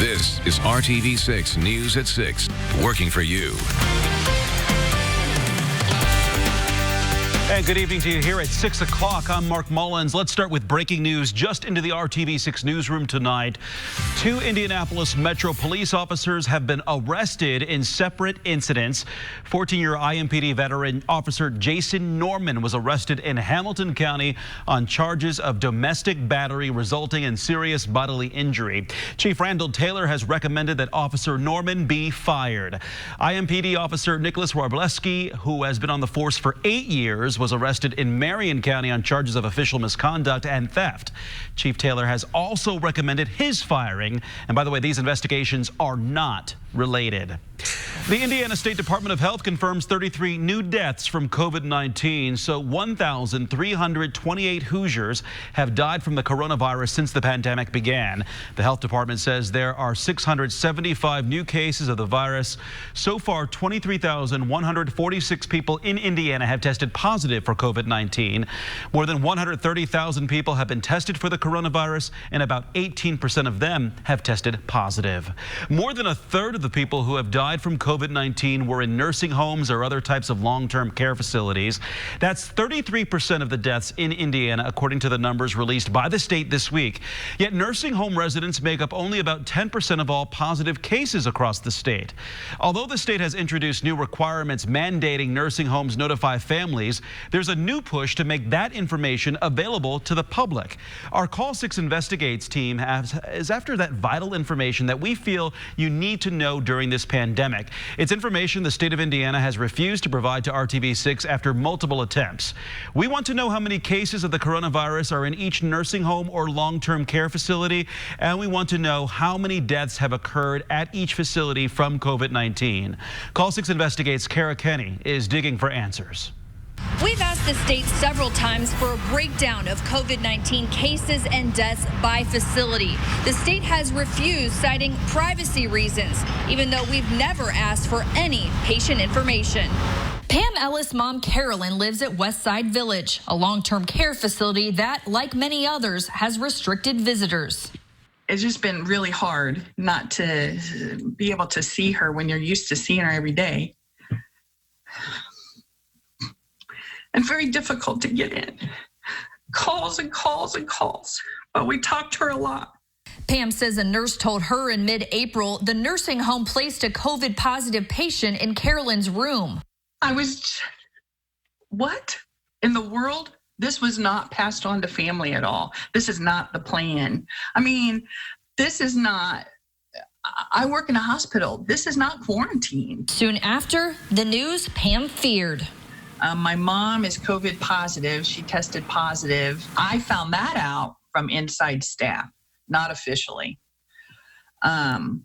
This is RTV6 News at 6, working for you. And good evening to you here at 6 o'clock. I'm Mark Mullins. Let's start with breaking news just into the RTV6 newsroom tonight. 2 Indianapolis Metro police officers have been arrested in separate incidents. 14-year IMPD veteran officer Jason Norman was arrested in Hamilton County on charges of domestic battery resulting in serious bodily injury. Chief Randall Taylor has recommended that Officer Norman be fired. IMPD officer Nicholas Warbleski, who has been on the force for 8 years, was arrested in Marion County on charges of official misconduct and theft. Chief Taylor has also recommended his firing. And by the way, these investigations are not related. The Indiana State Department of Health confirms 33 new deaths from COVID-19. So 1,328 Hoosiers have died from the coronavirus since the pandemic began. The health department says there are 675 new cases of the virus. So far, 23,146 people in Indiana have tested positive for COVID-19. More than 130,000 people have been tested for the coronavirus, and about 18% of them have tested positive. More than a third of the people who have died from COVID-19 were in nursing homes or other types of long-term care facilities. That's 33% of the deaths in Indiana, according to the numbers released by the state this week. Yet nursing home residents make up only about 10% of all positive cases across the state. Although the state has introduced new requirements mandating nursing homes notify families, there's a new push to make that information available to the public. Our Call 6 Investigates team is after that vital information that we feel you need to know during this pandemic. It's information the state of Indiana has refused to provide to RTV6 after multiple attempts. We want to know how many cases of the coronavirus are in each nursing home or long-term care facility, and we want to know how many deaths have occurred at each facility from COVID-19. Call 6 Investigates' Kara Kenny is digging for answers. We've asked the state several times for a breakdown of COVID-19 cases and deaths by facility. The state has refused, citing privacy reasons, even though we've never asked for any patient information. Pam Ellis' mom, Carolyn, lives at Westside Village, a long-term care facility that, like many others, has restricted visitors. It's just been really hard not to be able to see her when you're used to seeing her every day. And very difficult to get in. Calls and calls and calls. But we talked to her a lot. Pam says a nurse told her in mid-April the nursing home placed a COVID-positive patient in Carolyn's room. What in the world? This was not passed on to family at all. This is not the plan. I mean, this is not... I work in a hospital. This is not quarantine. Soon after the news, Pam feared. My mom is COVID positive. She tested positive. I found that out from inside staff, not officially. And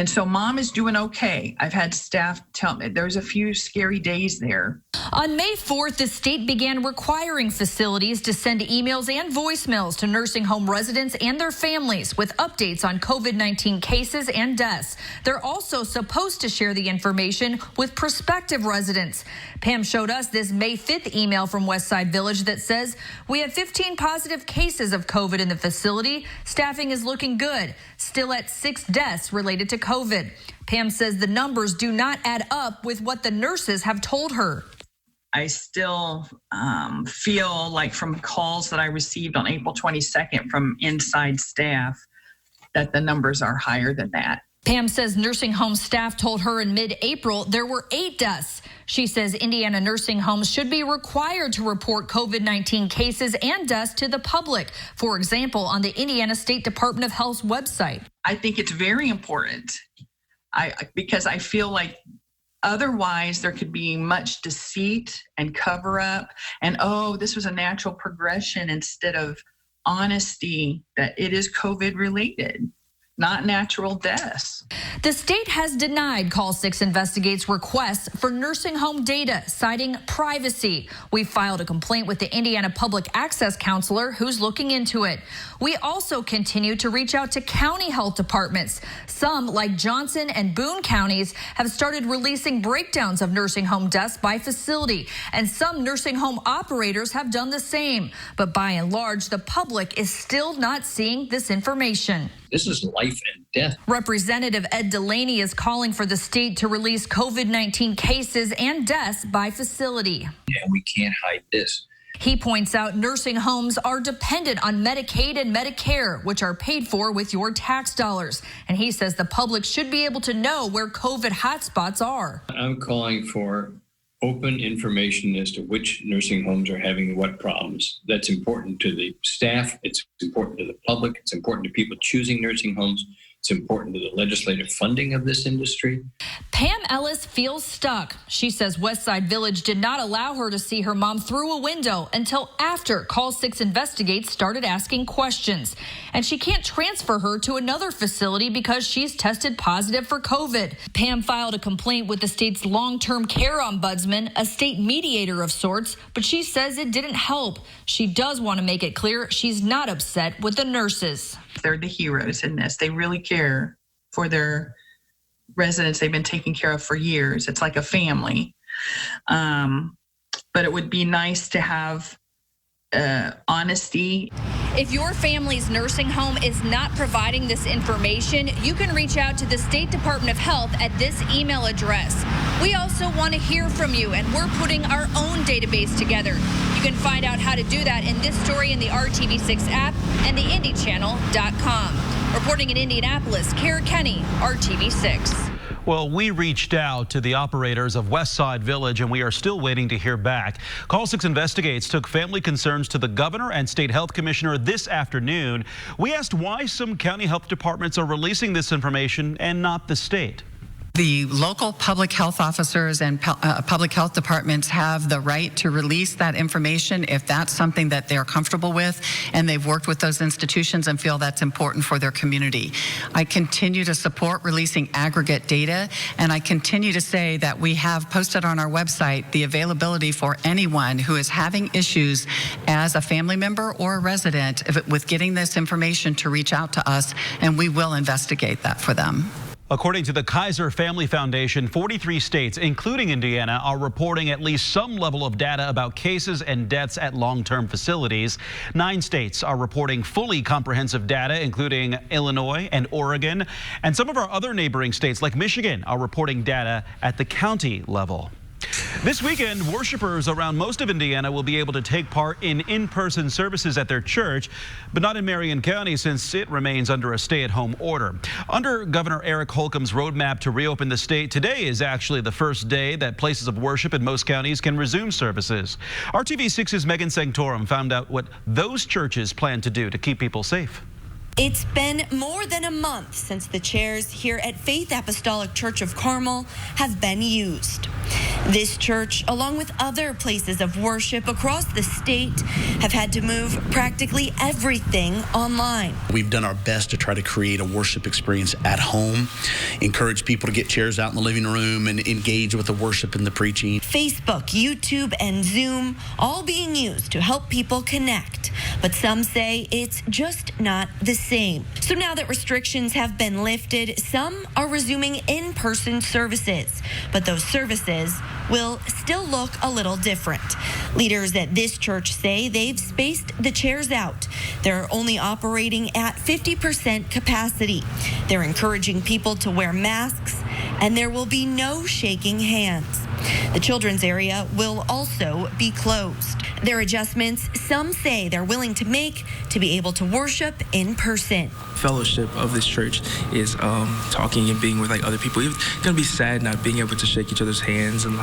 so mom is doing okay. I've had staff tell me there's a few scary days there. On May 4th, the state began requiring facilities to send emails and voicemails to nursing home residents and their families with updates on COVID-19 cases and deaths. They're also supposed to share the information with prospective residents. Pam showed us this May 5th email from Westside Village that says, "We have 15 positive cases of COVID in the facility. Staffing is looking good. Still at 6 deaths related to COVID." Pam says the numbers do not add up with what the nurses have told her. I still feel like from calls that I received on April 22nd from inside staff that the numbers are higher than that. Pam says nursing home staff told her in mid-April there were 8 deaths. She says Indiana nursing homes should be required to report COVID-19 cases and deaths to the public, for example, on the Indiana State Department of Health's website. I think it's very important because I feel like otherwise there could be much deceit and cover up and, oh, this was a natural progression instead of honesty that it is COVID related. Not natural deaths. The state has denied Call 6 Investigates requests for nursing home data, citing privacy. We filed a complaint with the Indiana Public Access Counselor, who's looking into it. We also continue to reach out to county health departments. Some, like Johnson and Boone counties, have started releasing breakdowns of nursing home deaths by facility, and some nursing home operators have done the same. But by and large, the public is still not seeing this information. This is life and death. Representative Ed Delaney is calling for the state to release COVID-19 cases and deaths by facility. And we can't hide this. He points out nursing homes are dependent on Medicaid and Medicare, which are paid for with your tax dollars. And he says the public should be able to know where COVID hotspots are. I'm calling for open information as to which nursing homes are having what problems. That's important to the staff. It's important to the public. It's important to people choosing nursing homes. It's important to the legislative funding of this industry. Pam Ellis feels stuck. She says Westside Village did not allow her to see her mom through a window until after Call 6 Investigates started asking questions. And she can't transfer her to another facility because she's tested positive for COVID. Pam filed a complaint with the state's long-term care ombudsman, a state mediator of sorts, but she says it didn't help. She does want to make it clear she's not upset with the nurses. They're the heroes in this. They really care for their residents they've been taking care of for years. It's like a family. But it would be nice to have honesty. If your family's nursing home is not providing this information, you can reach out to the State Department of Health at this email address. We also want to hear from you, and we're putting our own database together. You can find out how to do that in this story in the RTV6 app and the IndyChannel.com. Reporting in Indianapolis, Kara Kenny, RTV6. Well, we reached out to the operators of Westside Village, and we are still waiting to hear back. Call 6 Investigates took family concerns to the governor and state health commissioner this afternoon. We asked why some county health departments are releasing this information and not the state. The local public health officers and public health departments have the right to release that information if that's something that they're comfortable with, and they've worked with those institutions and feel that's important for their community. I continue to support releasing aggregate data, and I continue to say that we have posted on our website the availability for anyone who is having issues as a family member or a resident with getting this information to reach out to us, and we will investigate that for them. According to the Kaiser Family Foundation, 43 states, including Indiana, are reporting at least some level of data about cases and deaths at long-term facilities. 9 states are reporting fully comprehensive data, including Illinois and Oregon. And some of our other neighboring states, like Michigan, are reporting data at the county level. This weekend, worshipers around most of Indiana will be able to take part in-person services at their church, but not in Marion County since it remains under a stay-at-home order. Under Governor Eric Holcomb's roadmap to reopen the state, today is actually the first day that places of worship in most counties can resume services. RTV6's Megan Sanctorum found out what those churches plan to do to keep people safe. It's been more than a month since the chairs here at Faith Apostolic Church of Carmel have been used. This church, along with other places of worship across the state, have had to move practically everything online. We've done our best to try to create a worship experience at home, encourage people to get chairs out in the living room and engage with the worship and the preaching. Facebook, YouTube, and Zoom all being used to help people connect. But some say it's just not the same. So now that restrictions have been lifted, some are resuming in-person services. But those services will still look a little different. Leaders at this church say they've spaced the chairs out. They're only operating at 50% capacity. They're encouraging people to wear masks, and there will be no shaking hands. The children's area will also be closed. There are adjustments some say they're willing to make to be able to worship in person. Fellowship of this church is talking and being with other people. It's gonna be sad not being able to shake each other's hands and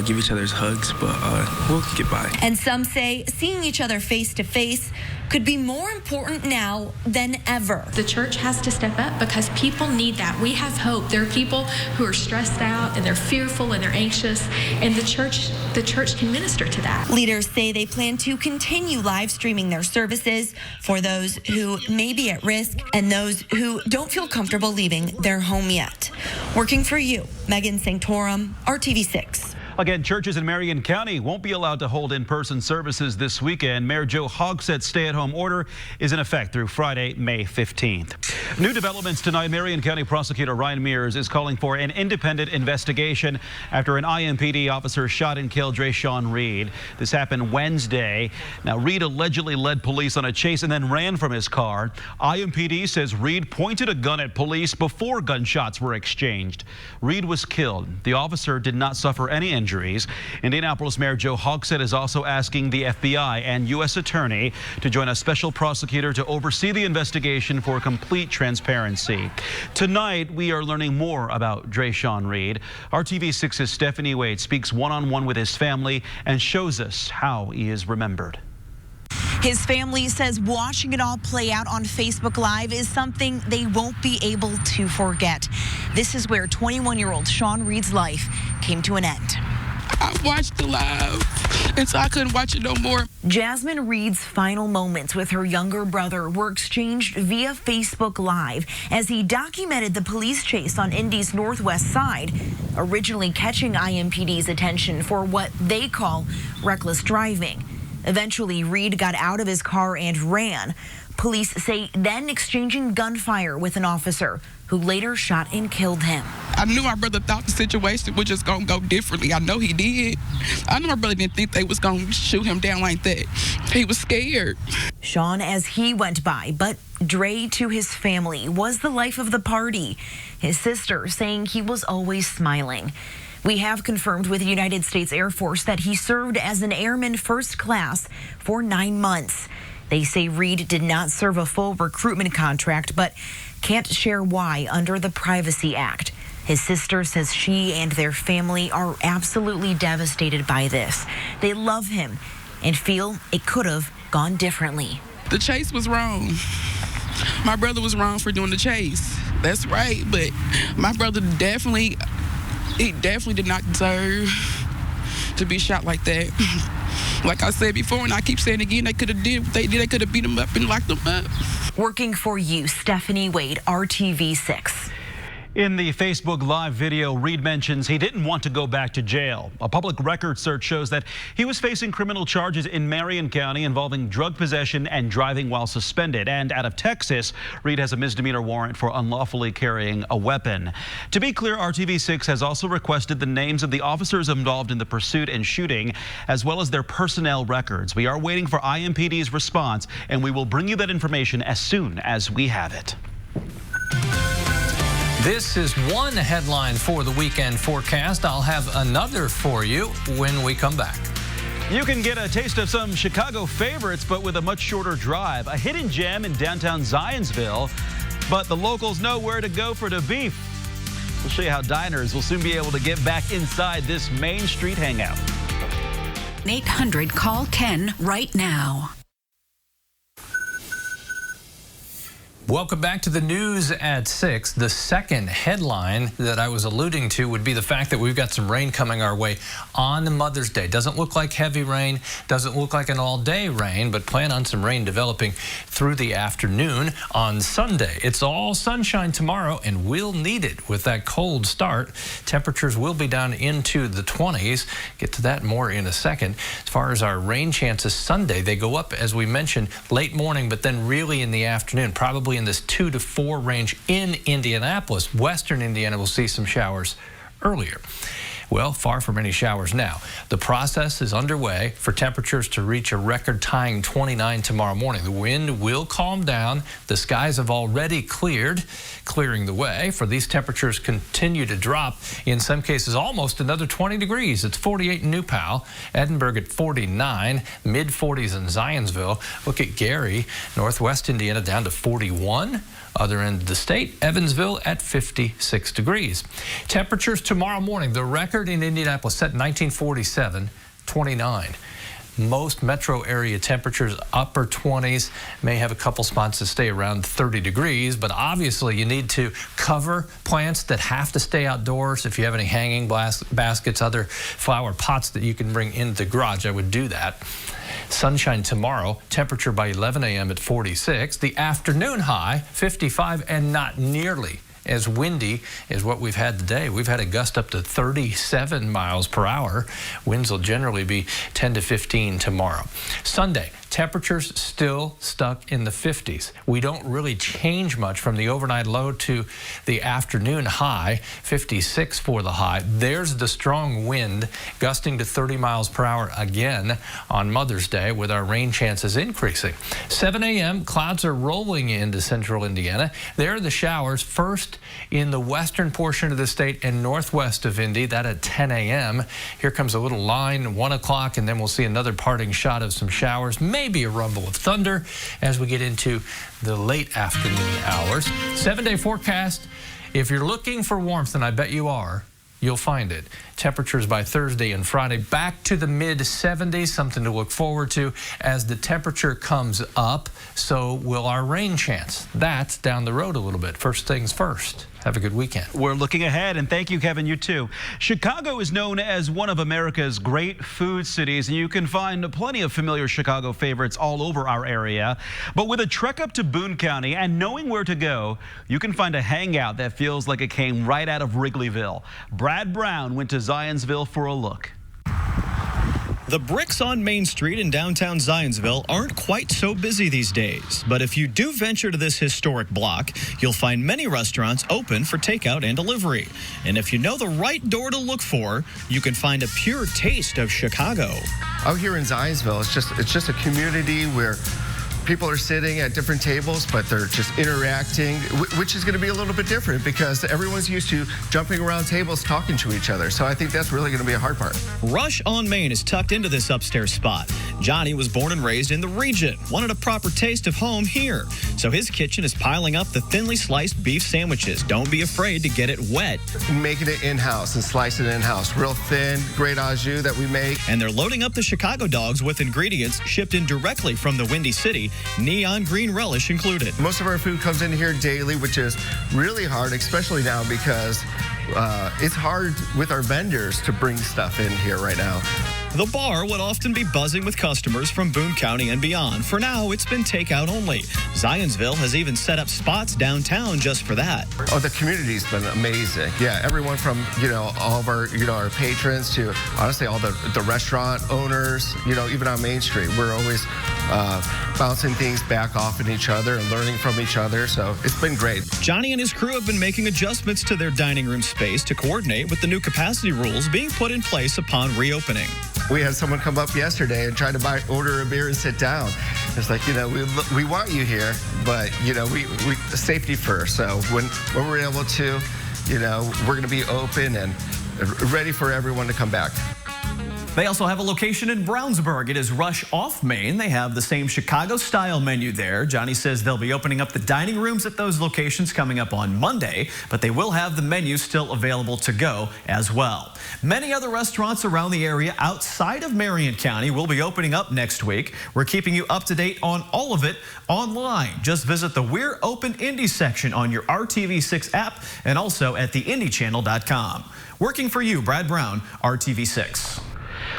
give each other's hugs, but we'll get by. And some say seeing each other face to face could be more important now than ever. The church has to step up because people need that. We have hope. There are people who are stressed out and they're fearful and they're anxious, and the church can minister to that. Leaders say they plan to continue live streaming their services for those who may be at risk and those who don't feel comfortable leaving their home yet. Working for you, Megan Sanctorum, RTV6. Again, churches in Marion County won't be allowed to hold in-person services this weekend. Mayor Joe Hogsett's stay-at-home order is in effect through Friday, May 15th. New developments tonight. Marion County Prosecutor Ryan Mears is calling for an independent investigation after an IMPD officer shot and killed Drayshawn Reed. This happened Wednesday. Now, Reed allegedly led police on a chase and then ran from his car. IMPD says Reed pointed a gun at police before gunshots were exchanged. Reed was killed. The officer did not suffer any injuries. Indianapolis Mayor Joe Hogsett is also asking the FBI and U.S. Attorney to join a special prosecutor to oversee the investigation for complete transparency. Tonight, we are learning more about Drayshawn Reed. RTV6's Stephanie Wade speaks one-on-one with his family and shows us how he is remembered. His family says watching it all play out on Facebook Live is something they won't be able to forget. This is where 21-year-old Shawn Reed's life came to an end. I watched the live, and so I couldn't watch it no more. Jasmine Reed's final moments with her younger brother were exchanged via Facebook Live as he documented the police chase on Indy's northwest side, originally catching IMPD's attention for what they call reckless driving. Eventually, Reed got out of his car and ran. Police say then exchanging gunfire with an officer who later shot and killed him. I knew my brother thought the situation was just going to go differently. I know he did. I know my brother didn't think they was going to shoot him down like that. He was scared. Shawn as he went by, but Dre to his family was the life of the party. His sister saying he was always smiling. We have confirmed with the United States Air Force that he served as an airman first class for 9 months. They say Reed did not serve a full recruitment contract, but can't share why under the Privacy Act. His sister says she and their family are absolutely devastated by this. They love him and feel it could have gone differently. The chase was wrong. My brother was wrong for doing the chase. That's right, but my brother definitely did not deserve to be shot like that. Like I said before, and I keep saying again, they could have did what they did. They could have beat him up and locked him up. Working for you, Stephanie Wade, RTV6. In the Facebook Live video, Reed mentions he didn't want to go back to jail. A public record search shows that he was facing criminal charges in Marion County involving drug possession and driving while suspended. And out of Texas, Reed has a misdemeanor warrant for unlawfully carrying a weapon. To be clear, RTV6 has also requested the names of the officers involved in the pursuit and shooting, as well as their personnel records. We are waiting for IMPD's response, and we will bring you that information as soon as we have it. This is one headline for the weekend forecast. I'll have another for you when we come back. You can get a taste of some Chicago favorites, but with a much shorter drive. A hidden gem in downtown Zionsville, but the locals know where to go for the beef. We'll show you how diners will soon be able to get back inside this Main Street hangout. 800-CALL-KEN right now. Welcome back to the news at 6. The second headline that I was alluding to would be the fact that we've got some rain coming our way on Mother's Day. Doesn't look like heavy rain, doesn't look like an all-day rain, but plan on some rain developing through the afternoon on Sunday. It's all sunshine tomorrow, and we'll need it with that cold start. Temperatures will be down into the 20s. Get to that more in a second. As far as our rain chances Sunday, they go up, as we mentioned, late morning, but then really in the afternoon, probably in this 2 to 4 range in Indianapolis. Western Indiana will see some showers earlier. Well, far from any showers now. The process is underway for temperatures to reach a record-tying 29 tomorrow morning. The wind will calm down. The skies have already cleared, clearing the way for these temperatures continue to drop. In some cases, almost another 20 degrees. It's 48 in New Pal, Edinburgh at 49, mid-40s in Zionsville. Look at Gary, Northwest Indiana, down to 41. Other end of the state, Evansville at 56 degrees. Temperatures tomorrow morning, the record in Indianapolis set in 1947, 29. Most metro area temperatures, upper 20s, may have a couple spots to stay around 30 degrees, but obviously you need to cover plants that have to stay outdoors. If you have any hanging baskets, other flower pots that you can bring into the garage, I would do that. Sunshine tomorrow, temperature by 11 a.m. at 46. The afternoon high, 55, and not nearly as windy as what we've had today. We've had a gust up to 37 miles per hour. Winds will generally be 10 to 15 tomorrow. Sunday, temperatures still stuck in the 50s. We don't really change much from the overnight low to the afternoon high, 56 for the high. There's the strong wind gusting to 30 miles per hour again on Mother's Day, with our rain chances increasing. 7 a.m., clouds are rolling into central Indiana. There are the showers first in the western portion of the state and northwest of Indy, that at 10 a.m. Here comes a little line, 1 o'clock, and then we'll see another parting shot of some showers, maybe a rumble of thunder as we get into the late afternoon hours. 7-day forecast. If you're looking for warmth, and I bet you are, you'll find it. Temperatures by Thursday and Friday back to the mid-70s, something to look forward to as the temperature comes up. So will our rain chance. That's down the road a little bit. First things first. Have a good weekend. We're looking ahead, and thank you, Kevin. You too. Chicago is known as one of America's great food cities, and you can find plenty of familiar Chicago favorites all over our area. But with a trek up to Boone County and knowing where to go, you can find a hangout that feels like it came right out of Wrigleyville. Brad Brown went to Zionsville for a look. The bricks on Main Street in downtown Zionsville aren't quite so busy these days, but if you do venture to this historic block, you'll find many restaurants open for takeout and delivery. And if you know the right door to look for, you can find a pure taste of Chicago. Out here in Zionsville, it's just a community where people are sitting at different tables, but they're just interacting, which is going to be a little bit different because everyone's used to jumping around tables talking to each other. So I think that's really going to be a hard part. Rush on Main is tucked into this upstairs spot. Johnny was born and raised in the region, wanted a proper taste of home here. So his kitchen is piling up the thinly sliced beef sandwiches. Don't be afraid to get it wet. Making it in-house and slicing it in-house. Real thin, great au jus that we make. And they're loading up the Chicago dogs with ingredients shipped in directly from the Windy City, neon green relish included. Most of our food comes in here daily, which is really hard, especially now because it's hard with our vendors to bring stuff in here right now. The bar would often be buzzing with customers from Boone County and beyond. For now, it's been takeout only. Zionsville has even set up spots downtown just for that. Oh, the community's been amazing. Yeah, everyone from, all of our, our patrons to, honestly, all the restaurant owners, even on Main Street. We're always bouncing things back off at each other and learning from each other. So it's been great. Johnny and his crew have been making adjustments to their dining room space to coordinate with the new capacity rules being put in place upon reopening. We had someone come up yesterday and try to order a beer and sit down. It's like, we want you here, but, we safety first. So when we're able to, we're going to be open and ready for everyone to come back. They also have a location in Brownsburg. It is Rush off Main. They have the same Chicago-style menu there. Johnny says they'll be opening up the dining rooms at those locations coming up on Monday, but they will have the menu still available to go as well. Many other restaurants around the area outside of Marion County will be opening up next week. We're keeping you up to date on all of it online. Just visit the We're Open Indy section on your RTV6 app and also at theindychannel.com. Working for you, Brad Brown, RTV6.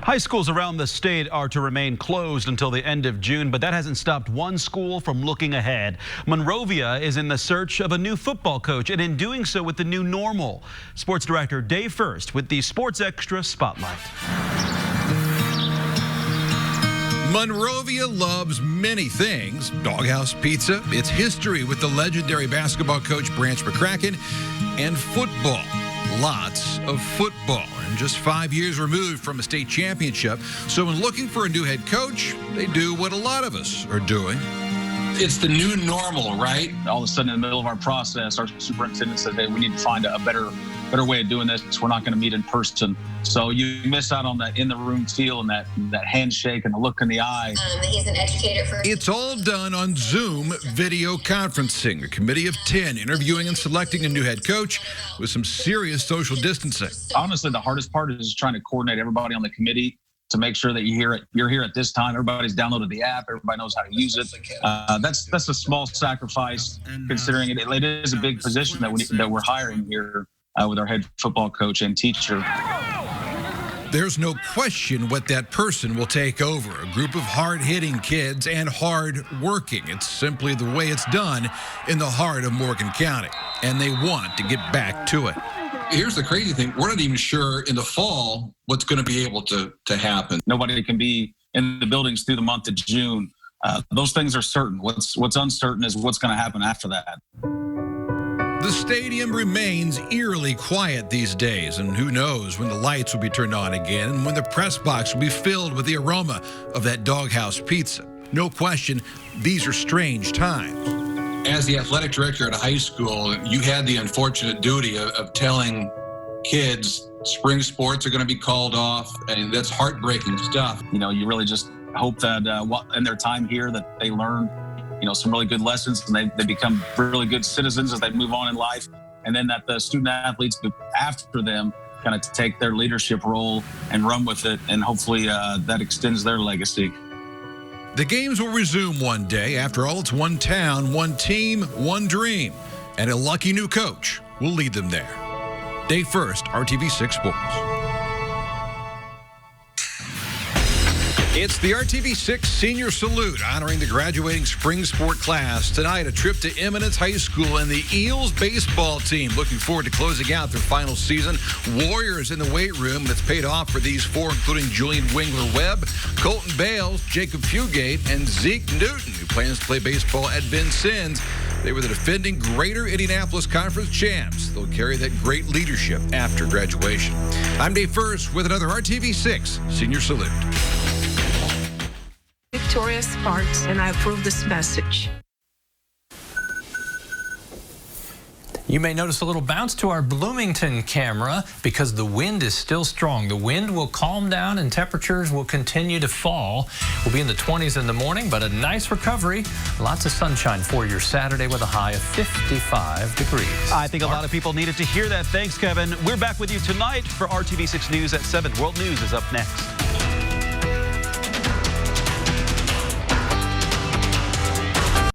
High schools around the state are to remain closed until the end of June, but that hasn't stopped one school from looking ahead. Monrovia is in the search of a new football coach, and in doing so with the new normal. Sports Director Dave First with the Sports Extra Spotlight. Monrovia loves many things. Doghouse Pizza, its history with the legendary basketball coach Branch McCracken, and football. Lots of football, and just 5 years removed from a state championship. So when looking for a new head coach, they do what a lot of us are doing. It's the new normal, right? All of a sudden, in the middle of our process, our superintendent said, hey, we need to find a better way of doing this. We're not going to meet in person. So you miss out on that in-the-room feel and that handshake and the look in the eye. He's an educator first. It's all done on Zoom video conferencing. A committee of 10 interviewing and selecting a new head coach with some serious social distancing. Honestly, the hardest part is trying to coordinate everybody on the committee to make sure that you're here at this time. Everybody's downloaded the app. Everybody knows how to use it. That's a small sacrifice, considering it is a big position that we're hiring here with our head football coach and teacher. There's no question what that person will take over. A group of hard-hitting kids and hard-working. It's simply the way it's done in the heart of Morgan County. and they want to get back to it. Here's the crazy thing. We're not even sure in the fall what's going to be able to happen. Nobody can be in the buildings through the month of June. Those things are certain. What's uncertain is what's going to happen after that. The stadium remains eerily quiet these days, and who knows when the lights will be turned on again and when the press box will be filled with the aroma of that doghouse pizza. No question, these are strange times. As the athletic director at a high school, you had the unfortunate duty of telling kids spring sports are going to be called off, and that's heartbreaking stuff. You know, you really just hope that in their time here that they learn, you know, some really good lessons, and they become really good citizens as they move on in life, and then that the student athletes after them kind of take their leadership role and run with it, and hopefully that extends their legacy. The games will resume one day. After all, it's one town, one team, one dream. And a lucky new coach will lead them there. Day first, RTV6 Sports. It's the RTV6 Senior Salute, honoring the graduating spring sport class. Tonight, a trip to Eminence High School and the Eels baseball team. Looking forward to closing out their final season. Warriors in the weight room. That's paid off for these four, including Julian Wingler-Webb, Colton Bales, Jacob Fugate, and Zeke Newton, who plans to play baseball at Vincennes. They were the defending Greater Indianapolis Conference champs. They'll carry that great leadership after graduation. I'm Dave First with another RTV6 Senior Salute. Victoria Sparks, and I approve this message. You may notice a little bounce to our Bloomington camera because the wind is still strong. The wind will calm down and temperatures will continue to fall. We'll be in the 20s in the morning, but a nice recovery. Lots of sunshine for your Saturday with a high of 55 degrees. I think a lot of people needed to hear that. Thanks, Kevin. We're back with you tonight for RTV6 News at 7. World News is up next.